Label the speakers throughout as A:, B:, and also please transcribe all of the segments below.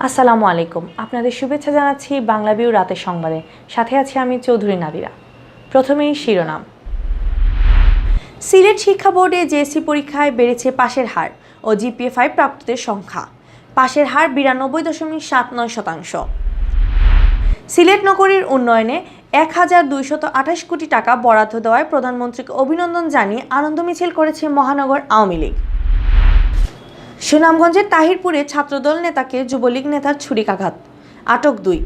A: আসসালামু আলাইকুম। আপনাদের শুভেচ্ছা জানাচ্ছি বাংলাভিউ রাতের সংবাদে। সাথে আছি আমি চৌধুরী নাদিরা। প্রথমেই শিরোনাম। সিলেট শিক্ষা বোর্ডে জেএসসি পরীক্ষায় বেড়েছে পাশের হার ও জিপিএ 5 প্রাপ্তদের সংখ্যা। পাশের হার 92.79%। সিলেট নগরীর উন্নয়নে 1228 কোটি টাকা বরাদ্দ দেওয়ায় প্রধানমন্ত্রীকে অভিনন্দন জানিয়ে আনন্দ মিছিল করেছে মহানগর আওয়ামী লীগ। সুনামগঞ্জের তাহিরপুরে ছাত্রদল নেতাকে যুবলীগ নেতার ছুরিকাঘাত, আটক 2।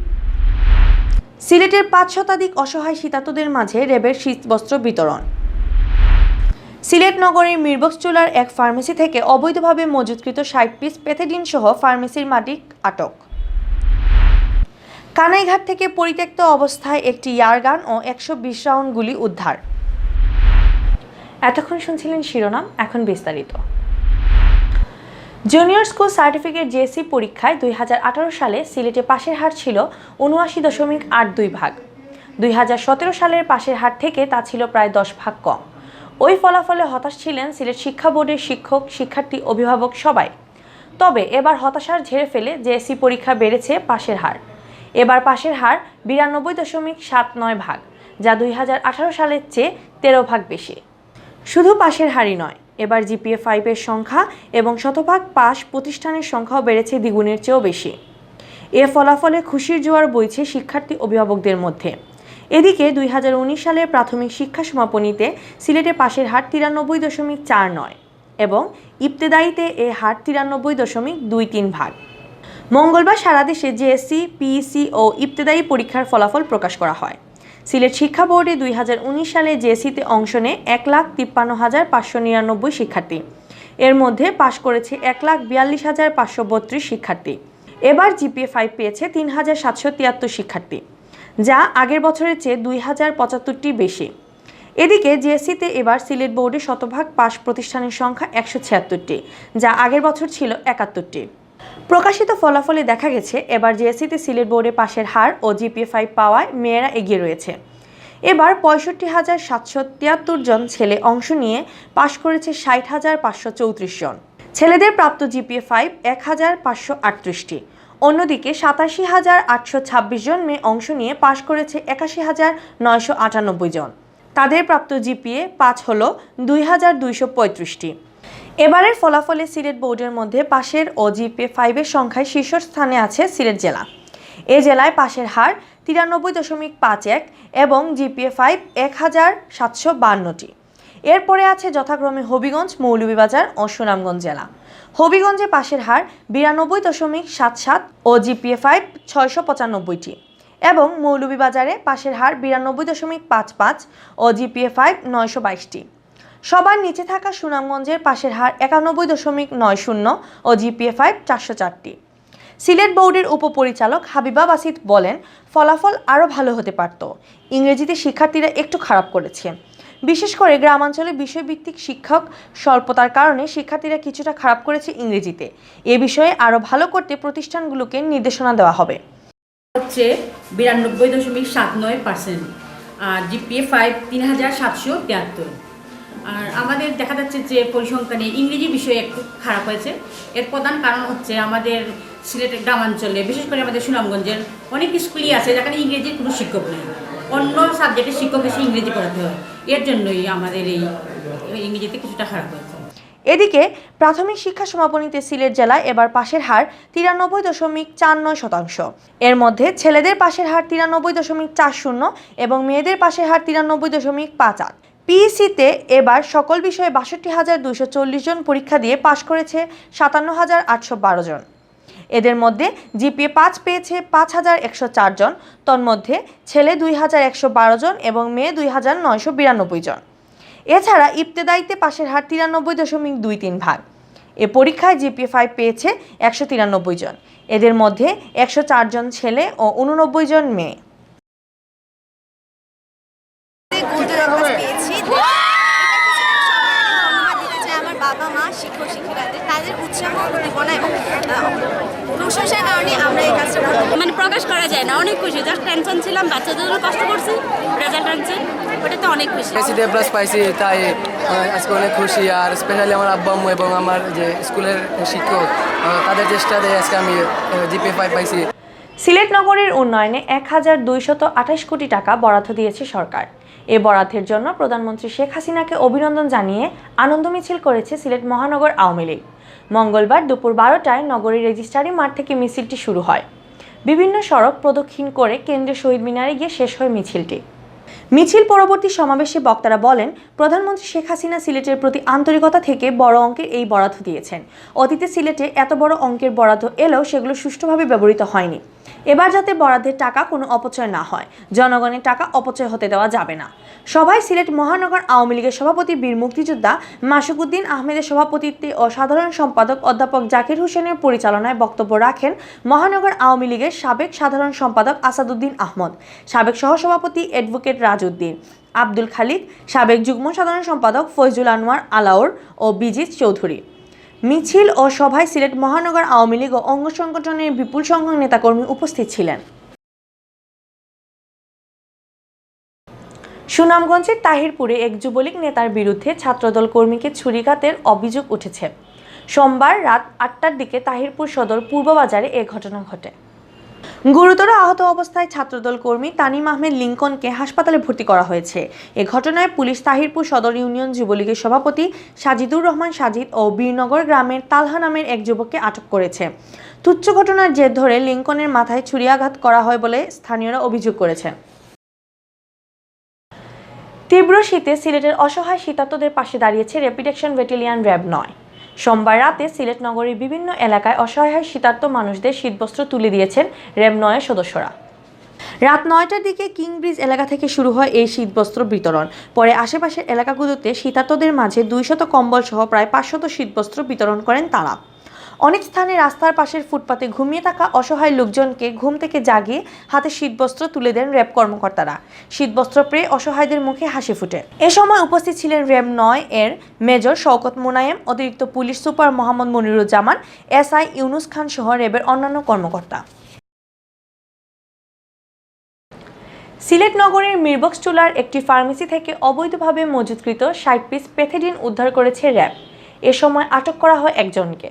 A: সিলেটের 5 শতাধিক অসহায় শীতার্তদের মাঝে র্যাবের শীতবস্ত্র বিতরণ। সিলেট নগরীর মিরবক্সচুলার এক ফার্মেসি থেকে অবৈধভাবে মজুতকৃত 60 পিস প্যাথেডিন সহ ফার্মেসির মালিক আটক। কানাইঘাট থেকে পরিত্যক্ত অবস্থায় একটি ইয়ারগান ও 120 রাউন্ড গুলি উদ্ধার। এতক্ষণ শুনছিলেন শিরোনাম, এখন বিস্তারিত। জুনিয়র স্কুল সার্টিফিকেট জেএসসি পরীক্ষায় 2018 সালে সিলেটে পাশের হার ছিল 79.82%। 2017 সালের পাশের হার থেকে তা ছিল প্রায় 10 ভাগ কম। ওই ফলাফলে হতাশ ছিলেন সিলেট শিক্ষা বোর্ডের শিক্ষক, শিক্ষার্থী, অভিভাবক সবাই। তবে এবার হতাশার ঝেড়ে ফেলে জেএসসি পরীক্ষা বেড়েছে পাশের হার। এবার পাশের হার 92.79%, যা 2018 সালের চেয়ে 13 ভাগ বেশি। শুধু পাশের হারই নয়, এবার জিপিএ 5 এর সংখ্যা এবং শতভাগ পাস প্রতিষ্ঠানের সংখ্যাও বেড়েছে দ্বিগুণের চেয়েও বেশি। এ ফলাফলে খুশির জোয়ার বইছে শিক্ষার্থী, অভিভাবকদের মধ্যে। এদিকে 2019 সালের প্রাথমিক শিক্ষা সমাপনীতে সিলেটে পাশের হার 93.49 এবং ইবতেদায়ীতে এ হার 93.23%। মঙ্গলবার সারা দেশে জেএসসি, পিইসি ও ইবতেদায়ী পরীক্ষার ফলাফল প্রকাশ করা হয়। সিলেট শিক্ষা বোর্ডে 2019 সালে জেএসসিতে অংশ নেয় 1,53,599 শিক্ষার্থী। এর মধ্যে পাশ করেছে 1,42,532 শিক্ষার্থী। এবার জিপিএ 5 পেয়েছে 3,773 শিক্ষার্থী, যা আগের বছরের চেয়ে 2,075টি বেশি। এদিকে জেএসসিতে এবার সিলেট বোর্ডে শতভাগ পাস প্রতিষ্ঠানের সংখ্যা 176টি, যা আগের বছর ছিল 71টি। প্রকাশিত ফলাফলে দেখা গেছে এবার জেএসসিতে সিলেট বোর্ডে পাশের হার ও জিপিএ 5 পাওয়ায় মেয়েরা এগিয়ে রয়েছে। এবার 65,773 জন ছেলে অংশ নিয়ে পাশ করেছে 60,534 জন। ছেলেদের প্রাপ্ত জিপিএ 5 1,538টি। অন্যদিকে 87,826 জন মেয়ে অংশ নিয়ে পাশ করেছে 81,998 জন। তাদের প্রাপ্ত জিপিএ 5 হল 2,235টি। এবারের ফলাফলে সিলেট বোর্ডের মধ্যে পাশের ও জিপিএ 5 এর সংখ্যায় শীর্ষস্থানে আছে সিলেট জেলা। এ জেলায় পাশের হার 93.51 এবং জিপিএ 5 1,752টি। এরপরে আছে যথাক্রমে হবিগঞ্জ, মৌলভীবাজার ও সুনামগঞ্জ জেলা। হবিগঞ্জে পাশের হার 92.77 ও জিপিএ 5 695টি এবং মৌলভীবাজারে পাশের হার 92.55 ও জিপিএ 5 922টি। সবার নিচে থাকা সুনামগঞ্জের পাশের হার 91.90 ও জিপিএ 5 404টি। সিলেট বোর্ডের উপপরিচালক হাবিবা বাসিত বলেন, ফলাফল আরও ভালো হতে পারত। ইংরেজিতে শিক্ষার্থীরা একটু খারাপ করেছে। বিশেষ করে গ্রামাঞ্চলে বিষয়ভিত্তিক শিক্ষক স্বল্পতার কারণে শিক্ষার্থীরা কিছুটা খারাপ করেছে ইংরেজিতে। এ বিষয়ে আরও ভালো করতে প্রতিষ্ঠানগুলোকে নির্দেশনা দেওয়া হবে।
B: হচ্ছে 92.79%, আর জিপিএ 5 3,773। আর আমাদের দেখা যাচ্ছে যে পরিসংখ্যানে ইংরেজি বিষয়ে একটু খারাপ হয়েছে। এর প্রধান কারণ হচ্ছে আমাদের সিলেটের গ্রামাঞ্চলে, বিশেষ করে আমাদের সুনামগঞ্জের অনেক স্কুলই আছে যেখানে ইংরেজির কোনো শিক্ষক নেই। অন্য সাবজেক্টের শিক্ষক এসে ইংরেজি পড়াতে হয়। এর জন্যই আমাদের এই ইংরেজিতে কিছুটা খারাপ হয়েছে।
A: এদিকে প্রাথমিক শিক্ষা সমাপনীতে সিলেট জেলায় এবার পাশের হার 93.49%। এর মধ্যে ছেলেদের পাশের হার 93.40 এবং মেয়েদের পাশের হার 93.58। পিইসিতে এবার সকল বিষয়ে 62,240 জন পরীক্ষা দিয়ে পাশ করেছে 57,812 জন। এদের মধ্যে জিপিএ 5 পেয়েছে 5,104 জন। তন্মধ্যে ছেলে 2,112 জন এবং মেয়ে 2,992 জন। এছাড়া ইবতেদায়ীতে পাশের হার 93.23%। এ পরীক্ষায় জিপিএ 5 পেয়েছে 193 জন। এদের মধ্যে 104 জন ছেলে ও 89 জন মেয়ে।
C: আমার বাবা মা, শিক্ষক শিক্ষিকাদের তাদের উৎসাহ উদ্দীপনা এবং প্রশংসার কারণে আমরা এই কাজটা
D: মানে প্রকাশ করা যায় না। অনেক খুশি, জাস্ট টেনশন ছিলাম, বাচ্চাদের জন্য কষ্ট করছি, রেজাল্ট আনছে, ওটাতে অনেক খুশি।
E: এসিতে প্লাস পাইছি, তাই আজকে অনেক খুশি। আর স্পেশালি আমার আব্বা আম্মু এবং আমার যে স্কুলের শিক্ষক তাদের চেষ্টাতে আজকে আমি জিপিএ 5 পাইছি।
A: সিলেট নগরীর উন্নয়নে 1228 কোটি টাকা বরাদ্দ দিয়েছে সরকার। এ বরাদ্দের জন্য প্রধানমন্ত্রী শেখ হাসিনাকে অভিনন্দন জানিয়ে আনন্দ মিছিল করেছে সিলেট মহানগর আওয়ামী লীগ। মঙ্গলবার দুপুর 12টায় নগরীর রেজিস্ট্রারি মাঠ থেকে মিছিলটি শুরু হয়। বিভিন্ন সড়ক প্রদক্ষিণ করে কেন্দ্রীয় শহীদ মিনারে গিয়ে শেষ হয় মিছিলটি। মিছিল পরবর্তী সমাবেশে বক্তারা বলেন, প্রধানমন্ত্রী শেখ হাসিনা সিলেটের প্রতি আন্তরিকতা থেকে বড় অঙ্কের এই বরাদ্দ দিয়েছেন। অতীতে সিলেটে এত বড় অঙ্কের বরাদ্দ এলেও সেগুলো সুষ্ঠুভাবে ব্যবহৃত হয়নি। এবার যাতে বরাদ্দের টাকা কোনো অপচয় না হয়, জনগণের টাকা অপচয় হতে দেওয়া যাবে না। সভায় সিলেট মহানগর আওয়ামী লীগের সভাপতি বীর মুক্তিযোদ্ধা মাসুকুদ্দিন আহমেদের সভাপতিত্বে ও সাধারণ সম্পাদক অধ্যাপক জাকির হোসেনের পরিচালনায় বক্তব্য রাখেন মহানগর আওয়ামী লীগের সাবেক সাধারণ সম্পাদক আসাদুদ্দিন আহমদ, সাবেক সহসভাপতি অ্যাডভোকেট রাজউদ্দিন, আব্দুল খালিক, সাবেক যুগ্ম সাধারণ সম্পাদক ফয়জুল আনোয়ার আলাউর ও বিজিত চৌধুরী। মিছিল ও সভায় সিলেট মহানগর আওয়ামী লীগ ও অঙ্গ সংগঠনের বিপুল সংখ্যক নেতাকর্মী উপস্থিত ছিলেন। সুনামগঞ্জের তাহিরপুরে এক যুবলীগ নেতার বিরুদ্ধে ছাত্রদল কর্মীকে ছুরিকাঘাতের অভিযোগ উঠেছে। সোমবার রাত 8টার দিকে তাহিরপুর সদর পূর্ববাজারে এ ঘটনা ঘটে। গুরুতর আহত অবস্থায় ছাত্রদল কর্মী তানিম আহমেদ লিঙ্কনকে হাসপাতালে ভর্তি করা হয়েছে। এ ঘটনায় পুলিশ তাহিরপুর সদর ইউনিয়ন যুবলীগের সভাপতি সাজিদুর রহমান সাজিদ ও বীরনগর গ্রামের তালহা নামের এক যুবককে আটক করেছে। তুচ্ছ ঘটনার জের ধরে লিঙ্কনের মাথায় ছুরিয়াঘাত করা হয় বলে স্থানীয়রা অভিযোগ করেছেন। তীব্র শীতে সিলেটের অসহায় শীতার্তদের পাশে দাঁড়িয়েছে র্যাপিড অ্যাকশন ব্যাটালিয়ন র্যাব 9। সোমবার রাতে সিলেট নগরীর বিভিন্ন এলাকায় অসহায় শীতার্ত মানুষদের শীতবস্ত্র তুলে দিয়েছেন র্যাব 9 সদস্যরা। রাত 9টার দিকে কিং ব্রিজ এলাকা থেকে শুরু হয় এই শীতবস্ত্র বিতরণ। পরে আশেপাশের এলাকাগুলোতে শীতার্তদের মাঝে 200 কম্বল সহ প্রায় 500 শীতবস্ত্র বিতরণ করেন তারা। অনেক স্থানে রাস্তার পাশের ফুটপাতে ঘুমিয়ে থাকা অসহায় লোকজনকে ঘুম থেকে জাগিয়ে হাতে শীতবস্ত্র তুলে দেন র্যাব কর্মকর্তারা। শীতবস্ত্র পেয়ে অসহায়দের মুখে হাসি ফুটে। এ সময় উপস্থিত ছিলেন র্যাব 9 এর মেজর শওকত মোনায়েম, অতিরিক্ত police super Mohammad Moniruzzaman, SI Yunus Khan সহ র্যাবের অন্যান্য কর্মকর্তা। সিলেট নগরের মিরবক্সটুলার একটি ফার্মেসি থেকে অবৈধভাবে মজুতকৃত 60 পিস প্যাথেডিন উদ্ধার করেছে র্যাব। এ সময় আটক করা হয় একজনকে।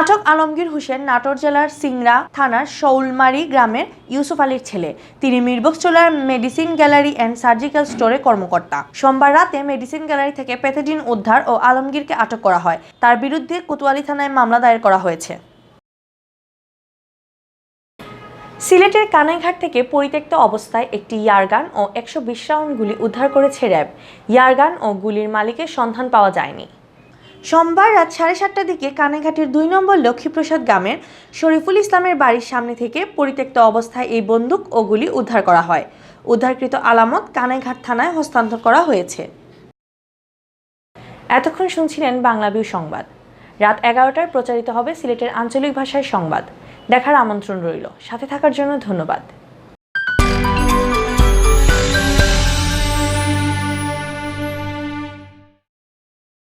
A: আটক আলমগীর হোসেন নাটোর জেলার সিংড়া থানার শৌলমারি গ্রামের ইউসুফ আলীর ছেলে। তিনি মিরবক্সটুলার মেডিসিন গ্যালারি অ্যান্ড সার্জিক্যাল স্টোরে কর্মকর্তা। সোমবার রাতে মেডিসিন গ্যালারি থেকে প্যাথেডিন উদ্ধার ও আলমগীরকে আটক করা হয়। তার বিরুদ্ধে কোতোয়ালি থানায় মামলা দায়ের করা হয়েছে। সিলেটের কানাইঘাট থেকে পরিত্যক্ত অবস্থায় একটি ইয়ারগান ও 120 রাউন্ড গুলি উদ্ধার করেছে র্যাব। ইয়ারগান ও গুলির মালিকের সন্ধান পাওয়া যায়নি। সোমবার রাত 7:30টার দিকে কানাইঘাটের 2 নম্বর লক্ষ্মীপ্রসাদ গ্রামের শরীফুল ইসলামের বাড়ির সামনে থেকে পরিত্যক্ত অবস্থায় এই বন্দুক ও গুলি উদ্ধার করা হয়। উদ্ধারকৃত আলামত কানাইঘাট থানায় হস্তান্তর করা হয়েছে। এতক্ষণ শুনছিলেন বাংলাভিউ সংবাদ। রাত 11টায় প্রচারিত হবে সিলেটের আঞ্চলিক ভাষায় সংবাদ। দেখার আমন্ত্রণ রইল। সাথে থাকার জন্য ধন্যবাদ।